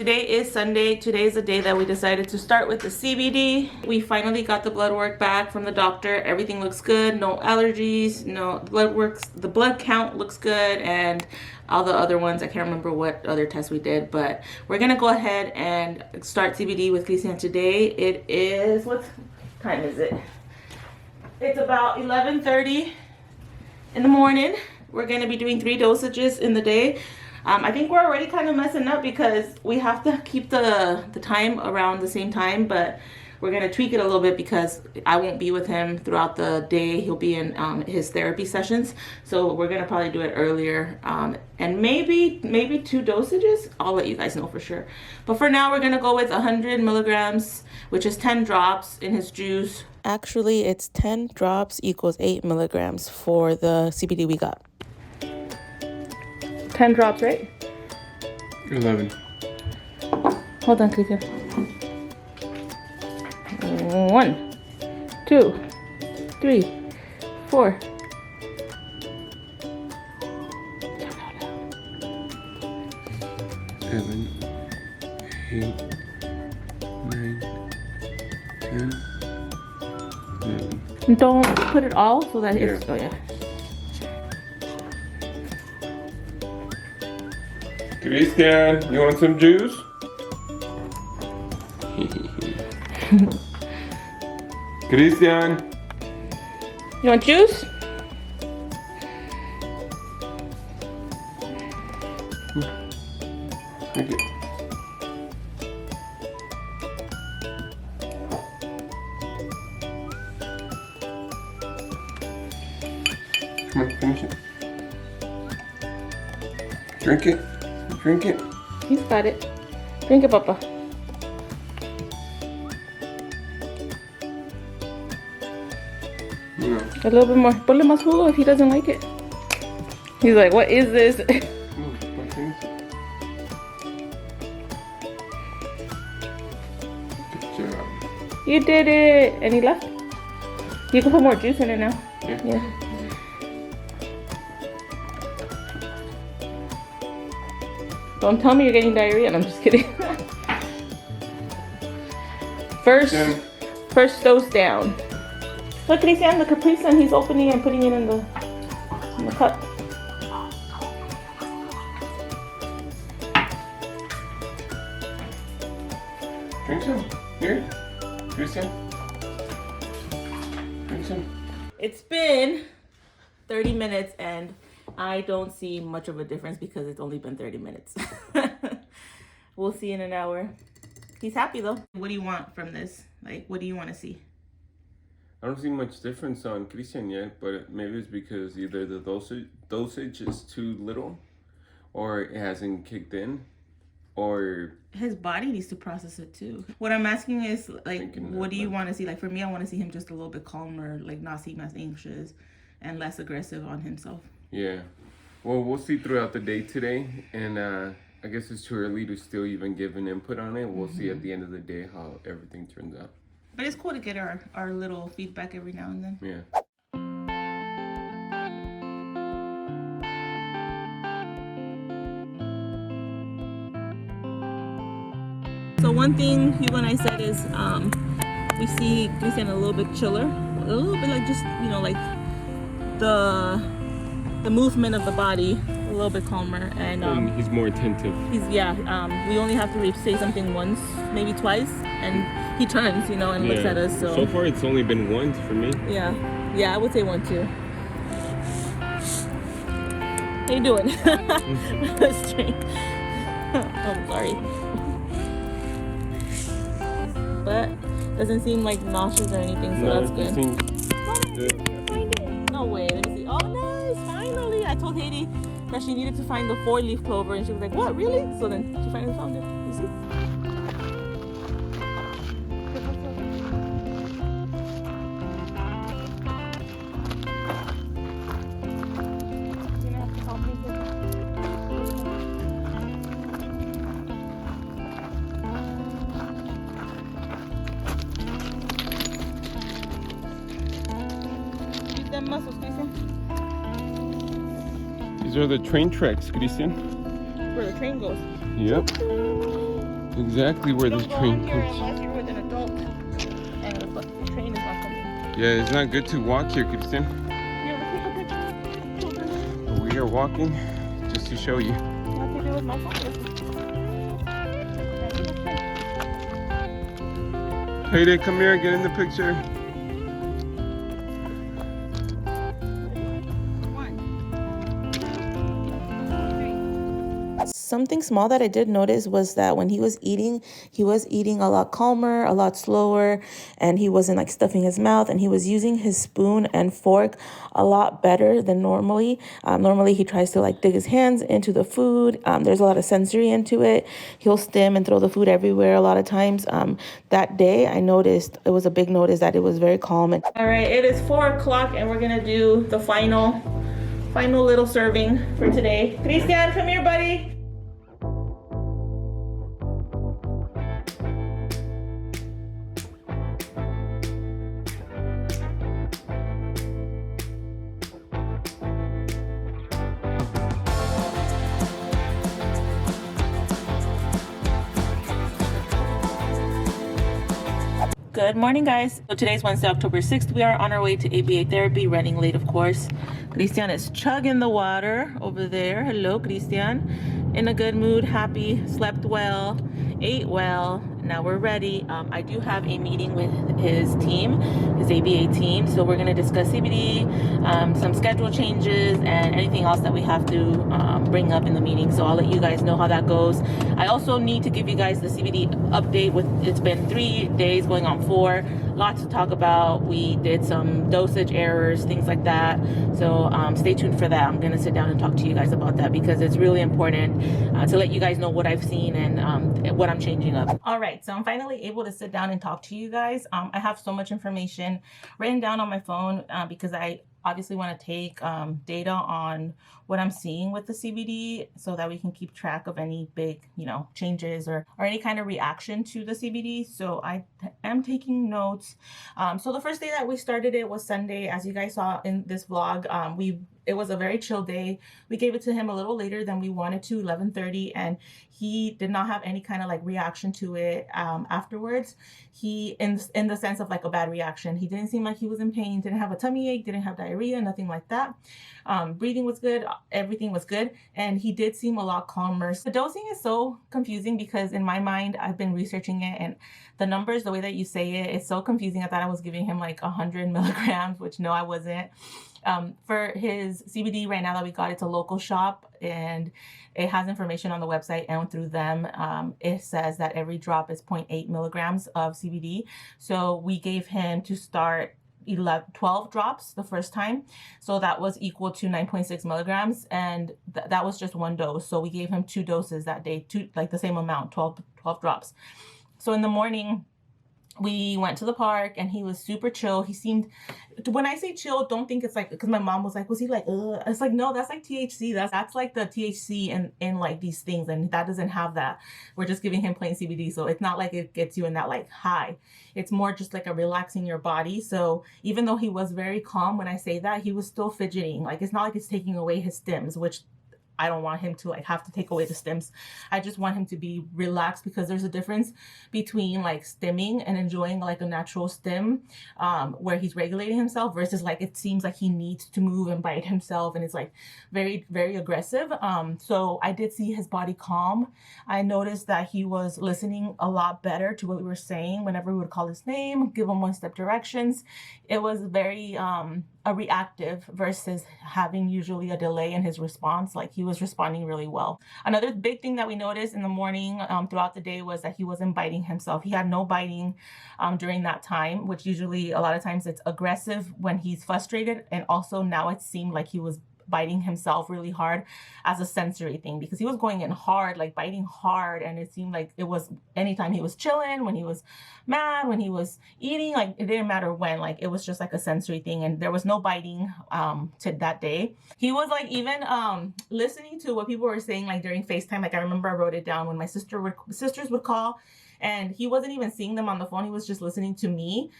Today is Sunday. Today is the day that we decided to start with the CBD. We finally got the blood work back from the doctor. Everything looks good. No allergies. No blood works. The blood count looks good, and all the other ones. I can't remember what other tests we did, but we're gonna go ahead and start CBD with Christian today. It is, what time is it? It's about 11:30 in the morning. We're gonna be doing 3 dosages in the day. I think we're already kind of messing up because we have to keep the time around the same time, but we're going to tweak it a little bit because I won't be with him throughout the day. He'll be in his therapy sessions, so we're going to probably do it earlier, and maybe 2 dosages. I'll let you guys know for sure. But for now, we're going to go with 100 milligrams, which is 10 drops in his juice. Actually, it's 10 drops equals 8 milligrams for the CBD we got. 10 drops, right? 11. Hold on, Christian. 1, 2, 3, 4. 7, 8, 9, 10, 11. Don't put it all so that it's... Yeah. Oh, yeah. Christian, you want some juice? Christian. You want juice? Thank you. Come on, finish it. Drink it. Drink it. He's got it. Drink it, Papa. No. A little bit more. Ponle más jugo if he doesn't like it. He's like, what is this? Finish it. Good job. You did it. And he left. You can put more juice in it now. Yeah. Don't tell me you're getting diarrhea. I'm just kidding. First dose down. Look, Christian, the Capri Sun, he's opening and putting it in the cup. Drink some. Here. Christian. Drink some. It's been 30 minutes and I don't see much of a difference because it's only been 30 minutes. We'll see in an hour. He's happy though. What do you want from this? Like, what do you want to see? I don't see much difference on Christian yet, but maybe it's because either the dosage is too little, or it hasn't kicked in, or his body needs to process it too. What I'm asking is, like, what do you want to see? Like, for me, I want to see him just a little bit calmer, like not seem as anxious and less aggressive on himself. Yeah. Well, we'll see throughout the day today, and I guess it's too early to still even give an input on it. We'll see at the end of the day how everything turns out. But it's cool to get our little feedback every now and then. Yeah. So one thing Hugo and I said is we see Christian a little bit chiller, a little bit like just, you know, like the movement of the body a little bit calmer, and he's more attentive. We only have to say something once, maybe twice, and he turns, you know, and looks at us. So far it's only been once for me. Yeah, I would say 1 too. How you doing? Let's drink. I'm sorry. But doesn't seem like nauseous or anything, so that's good. No way. Let me see. Oh, nice. Finally. I told Haiti that she needed to find the 4-leaf clover, and she was like, what, really? So then she finally found it. You see? Muscles, Christian. These are the train tracks, Christian. Where the train goes. Yep. exactly where You the don't go train on here comes. unless you're with an adult and the train is not coming. Yeah, it's not good to walk here, Christian. Here, let's take a picture. But we are walking just to show you. I'll take it with my phone. Hayden, come here, get in the picture. Something small that I did notice was that when he was eating a lot calmer, a lot slower, and he wasn't like stuffing his mouth, and he was using his spoon and fork a lot better than normally. Normally he tries to like dig his hands into the food. There's a lot of sensory into it. He'll stim and throw the food everywhere a lot of times. That day I noticed, it was a big notice that it was very calm. All right, it is 4 o'clock and we're gonna do the final little serving for today. Christian, come here, buddy. Good morning, guys. So today's Wednesday, October 6th. We are on our way to ABA therapy, running late, of course. Christian is chugging the water over there. Hello, Christian. In a good mood, happy, slept well, ate well. Now we're ready. I do have a meeting with his team, his ABA team. So we're going to discuss CBD, some schedule changes, and anything else that we have to bring up in the meeting. So I'll let you guys know how that goes. I also need to give you guys the CBD update. It's been 3 days going on 4. Lots to talk about. We did some dosage errors, things like that. So stay tuned for that. I'm going to sit down and talk to you guys about that because it's really important to let you guys know what I've seen and what I'm changing up. All right, so I'm finally able to sit down and talk to you guys. I have so much information written down on my phone because I obviously want to take data on what I'm seeing with the CBD so that we can keep track of any big, changes or any kind of reaction to the CBD. So I am taking notes. So the first day that we started it was Sunday. As you guys saw in this vlog, it was a very chill day. We gave it to him a little later than we wanted to, 11:30, and he did not have any kind of like reaction to it afterwards. He, in the sense of like a bad reaction, he didn't seem like he was in pain, didn't have a tummy ache, didn't have diarrhea, nothing like that. Breathing was good, everything was good, and he did seem a lot calmer. The dosing is so confusing because in my mind, I've been researching it, and the numbers, the way that you say it, it's so confusing. I thought I was giving him like 100 milligrams, which no, I wasn't. For his CBD right now that we got, it's a local shop and it has information on the website, and through them, it says that every drop is 0.8 milligrams of CBD. So we gave him to start 12 drops the first time. So that was equal to 9.6 milligrams. And that was just one dose. So we gave him 2 doses that day, like the same amount, 12 drops. So in the morning, we went to the park and he was super chill. He seemed, when I say chill, don't think it's like, because my mom was like, was he like, ugh? It's like, no, that's like THC. That's like the THC in like these things. And that doesn't have that. We're just giving him plain CBD. So it's not like it gets you in that like high. It's more just like a relaxing your body. So even though he was very calm, when I say that, he was still fidgeting. Like, it's not like it's taking away his stims, which I don't want him to like have to take away the stims. I just want him to be relaxed because there's a difference between like stimming and enjoying like a natural stim where he's regulating himself versus like it seems like he needs to move and bite himself and it's like very, very aggressive. So I did see his body calm. I noticed that he was listening a lot better to what we were saying whenever we would call his name, give him 1-step directions. It was very a reactive versus having usually a delay in his response. Like he was responding really well. Another big thing that we noticed in the morning throughout the day was that he wasn't biting himself. He had no biting during that time, which usually a lot of times it's aggressive when he's frustrated. And also now it seemed like he was biting himself really hard as a sensory thing because he was going in hard, like biting hard. And it seemed like it was anytime he was chilling, when he was mad, when he was eating, like it didn't matter when, like it was just like a sensory thing. And there was no biting to that day. He was like even listening to what people were saying like during FaceTime. Like I remember I wrote it down when my sisters would call. And he wasn't even seeing them on the phone. He was just listening to me.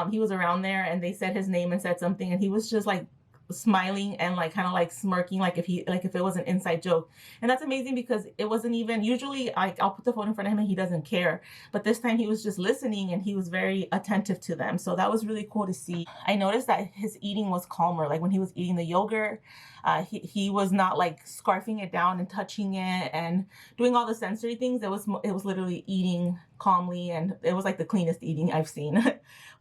He was around there and they said his name and said something. And he was just like smiling and like kind of like smirking, like if it was an inside joke. And that's amazing because it wasn't even, usually I'll put the phone in front of him and he doesn't care, but this time he was just listening and he was very attentive to them. So that was really cool to see. I noticed that his eating was calmer. Like when he was eating the yogurt, he was not like scarfing it down and touching it and doing all the sensory things. It was literally eating calmly, and it was like the cleanest eating I've seen.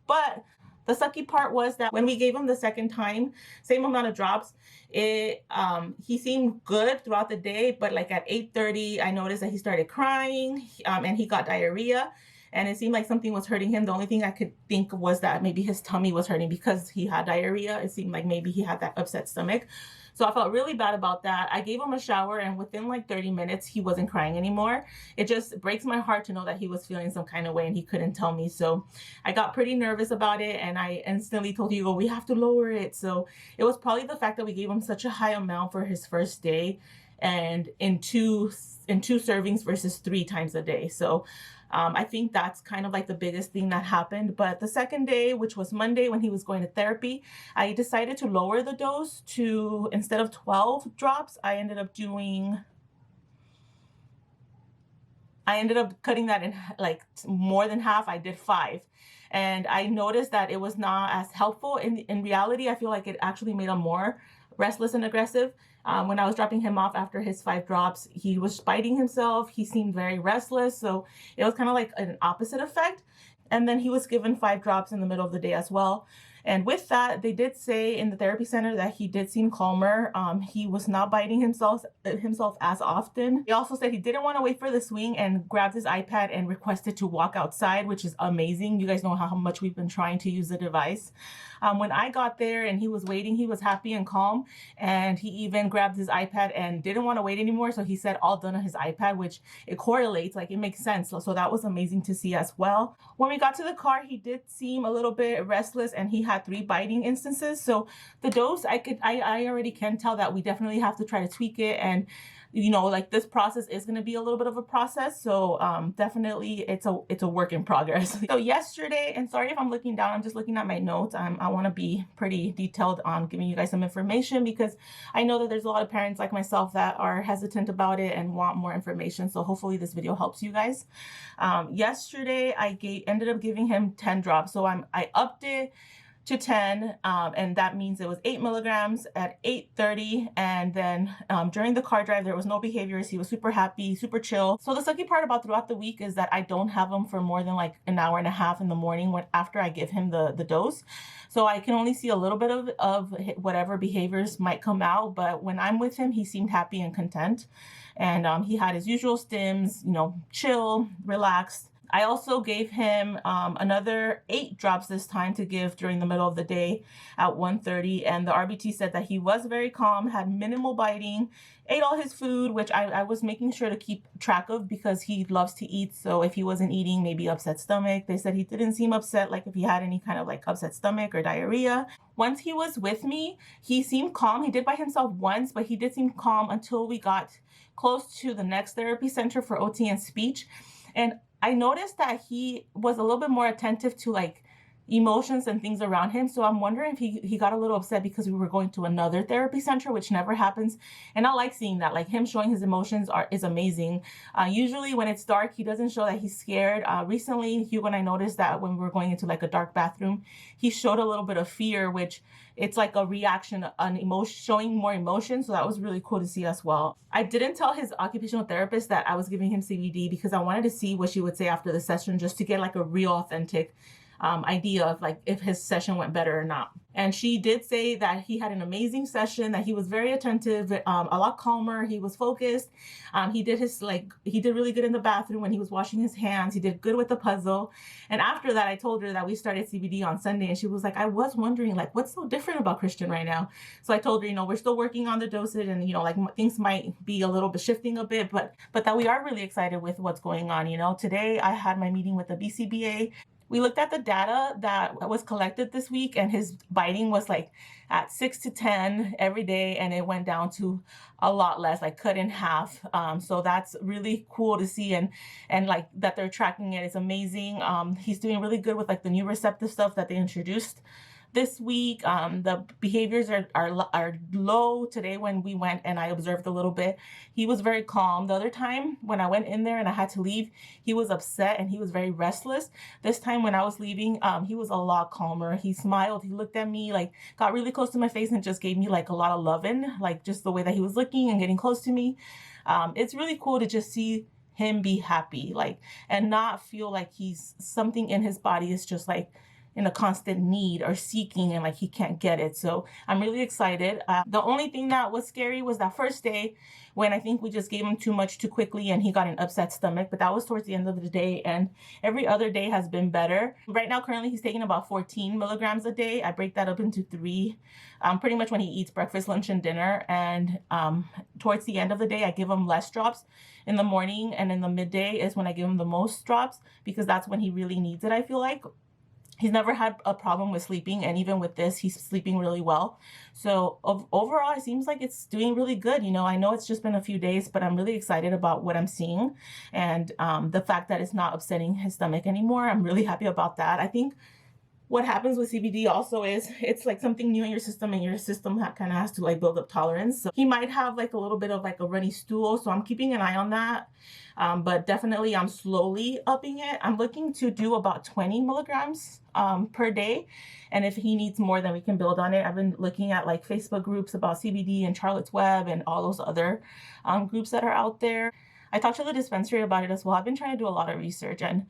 But the sucky part was that when we gave him the second time, same amount of drops, he seemed good throughout the day, but like at 8:30, I noticed that he started crying, and he got diarrhea, and it seemed like something was hurting him. The only thing I could think was that maybe his tummy was hurting because he had diarrhea. It seemed like maybe he had that upset stomach. So I felt really bad about that. I gave him a shower, and within like 30 minutes, he wasn't crying anymore. It just breaks my heart to know that he was feeling some kind of way and he couldn't tell me. So I got pretty nervous about it, and I instantly told Hugo, we have to lower it. So it was probably the fact that we gave him such a high amount for his first day, and in two servings versus 3 times a day. So I think that's kind of like the biggest thing that happened. But the second day, which was Monday when he was going to therapy, I decided to lower the dose to, instead of 12 drops, I ended up cutting that in like more than half. I did 5. And I noticed that it was not as helpful. In reality, I feel like it actually made him more restless and aggressive. When I was dropping him off after his 5 drops, he was biting himself. He seemed very restless. So it was kind of like an opposite effect. And then he was given 5 drops in the middle of the day as well. And with that, they did say in the therapy center that he did seem calmer. He was not biting himself as often. He also said he didn't want to wait for the swing and grabbed his iPad and requested to walk outside, which is amazing. You guys know how much we've been trying to use the device. When I got there and he was waiting, he was happy and calm, and he even grabbed his iPad and didn't want to wait anymore. So he said all done on his iPad, which it correlates, like it makes sense. So that was amazing to see as well. When we got to the car, he did seem a little bit restless, and he had 3 biting instances. So the dose, I already can tell that we definitely have to try to tweak it. And you know, like this process is going to be a little bit of a process. So definitely it's a work in progress. So yesterday, and sorry if I'm looking down, I'm just looking at my notes. I want to be pretty detailed on giving you guys some information, because I know that there's a lot of parents like myself that are hesitant about it and want more information. So hopefully this video helps you guys. Yesterday, I ended up giving him 10 drops. So I upped it to 10, and that means it was 8 milligrams at 8:30. And then during the car drive, there was no behaviors. He was super happy, super chill. So the sucky part about throughout the week is that I don't have him for more than like an hour and a half in the morning after I give him the dose. So I can only see a little bit of whatever behaviors might come out. But when I'm with him, he seemed happy and content. And he had his usual stims, you know, chill, relaxed. I also gave him another 8 drops this time to give during the middle of the day at 1:30. And the RBT said that he was very calm, had minimal biting, ate all his food, which I was making sure to keep track of because he loves to eat. So if he wasn't eating, maybe upset stomach. They said he didn't seem upset, like if he had any kind of like upset stomach or diarrhea. Once he was with me, he seemed calm. He did bite himself once, but he did seem calm until we got close to the next therapy center for OT and speech. And I noticed that he was a little bit more attentive to like emotions and things around him. So I'm wondering if he got a little upset because we were going to another therapy center, which never happens. And I like seeing that, like him showing his emotions is amazing. Usually when it's dark, he doesn't show that he's scared. Recently, Hugo and I noticed that when we were going into like a dark bathroom, he showed a little bit of fear, which it's like a reaction, an emotion, showing more emotion. So that was really cool to see as well. I didn't tell his occupational therapist that I was giving him CBD because I wanted to see what she would say after the session, just to get like a real authentic idea of like if his session went better or not. And she did say that he had an amazing session, that he was very attentive, a lot calmer. He was focused. He did really good in the bathroom when he was washing his hands. He did good with the puzzle. And after that, I told her that we started CBD on Sunday, and she was like, I was wondering like, what's so different about Christian right now? So I told her, you know, we're still working on the dosage, and, you know, like things might be a little bit shifting a bit, but that we are really excited with what's going on. You know, today I had my meeting with the BCBA. We looked at the data that was collected this week, and his biting was like at 6 to 10 every day, and it went down to a lot less, like cut in half. So that's really cool to see, and like that they're tracking it is amazing. He's doing really good with like the new receptive stuff that they introduced this week. The behaviors are low. Today when we went and I observed a little bit, he was very calm. The other time when I went in there and I had to leave, he was upset and he was very restless. This time when I was leaving, he was a lot calmer. He smiled, he looked at me, like got really close to my face and just gave me like a lot of loving, like just the way that he was looking and getting close to me. It's really cool to just see him be happy, like, and not feel like he's something in his body is just like in a constant need or seeking and like he can't get it. So I'm really excited. The only thing that was scary was that first day when I think we just gave him too much too quickly and he got an upset stomach, but that was towards the end of the day, and every other day has been better. Right now, currently he's taking about 14 milligrams a day. I break that up into 3, pretty much when he eats breakfast, lunch, and dinner. And towards the end of the day, I give him less drops. In the morning and in the midday is when I give him the most drops, because that's when he really needs it, I feel like. He's never had a problem with sleeping, and even with this, he's sleeping really well. So overall, it seems like it's doing really good. You know, I know it's just been a few days, but I'm really excited about what I'm seeing, and the fact that it's not upsetting his stomach anymore. I'm really happy about that. I think what happens with CBD also is it's like something new in your system, and your system kind of has to like build up tolerance. So he might have like a little bit of like a runny stool, so I'm keeping an eye on that. But definitely I'm slowly upping it. I'm looking to do about 20 milligrams per day. And if he needs more, then we can build on it. I've been looking at like Facebook groups about CBD and Charlotte's Web and all those other groups that are out there. I talked to the dispensary about it as well. I've been trying to do a lot of research, and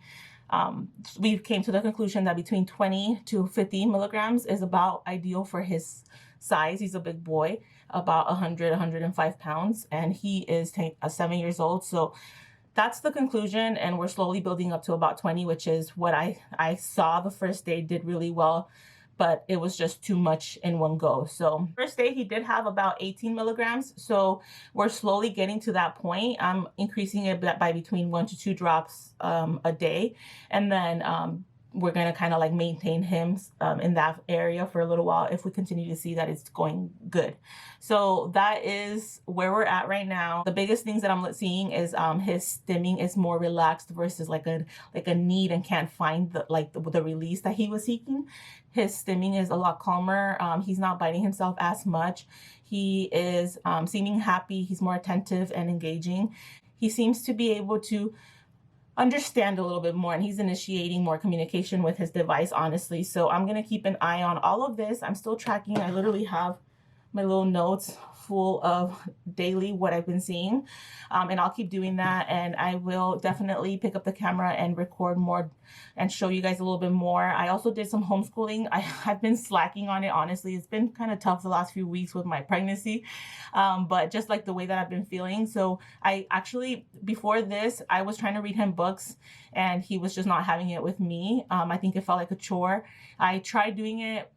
we came to the conclusion that between 20 to 50 milligrams is about ideal for his size. He's a big boy, about 100, 105 pounds, and he is 7 years old. So that's the conclusion, and we're slowly building up to about 20, which is what I saw the first day did really well, but it was just too much in one go. So first day he did have about 18 milligrams. So we're slowly getting to that point. I'm increasing it by between 1 to 2 drops a day. And then we're going to kind of like maintain him in that area for a little while if we continue to see that it's going good. So that is where we're at right now. The biggest things that I'm seeing is his stimming is more relaxed versus like a need and can't find the release that he was seeking. His stimming is a lot calmer. He's not biting himself as much. He is seeming happy. He's more attentive and engaging. He seems to be able to understand a little bit more, and he's initiating more communication with his device, honestly. So I'm going to keep an eye on all of this. I'm still tracking. I literally have my little notes full of daily what I've been seeing, and I'll keep doing that. And I will definitely pick up the camera and record more and show you guys a little bit more. I also did some homeschooling. I've been slacking on it, honestly. It's been kind of tough the last few weeks with my pregnancy, but just like the way that I've been feeling. So I actually, before this, I was trying to read him books, and he was just not having it with me. I think it felt like a chore. I tried doing it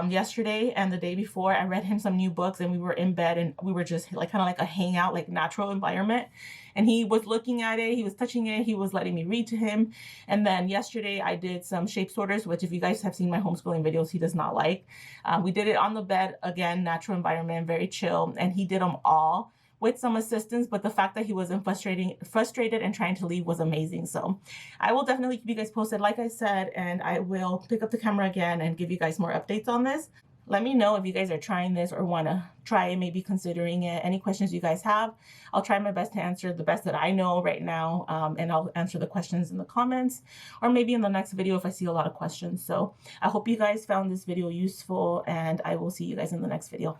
yesterday and the day before. I read him some new books, and we were in bed, and we were just like kind of like a hangout, like natural environment. And he was looking at it, he was touching it, he was letting me read to him. And then yesterday I did some shape sorters, which if you guys have seen my homeschooling videos, he does not like. We did it on the bed, again, natural environment, very chill, and he did them all with some assistance, but the fact that he wasn't frustrated and trying to leave was amazing. So I will definitely keep you guys posted, like I said, and I will pick up the camera again and give you guys more updates on this. Let me know if you guys are trying this or want to try it, maybe considering it. Any questions you guys have, I'll try my best to answer the best that I know right now, and I'll answer the questions in the comments, or maybe in the next video if I see a lot of questions. So I hope you guys found this video useful, and I will see you guys in the next video.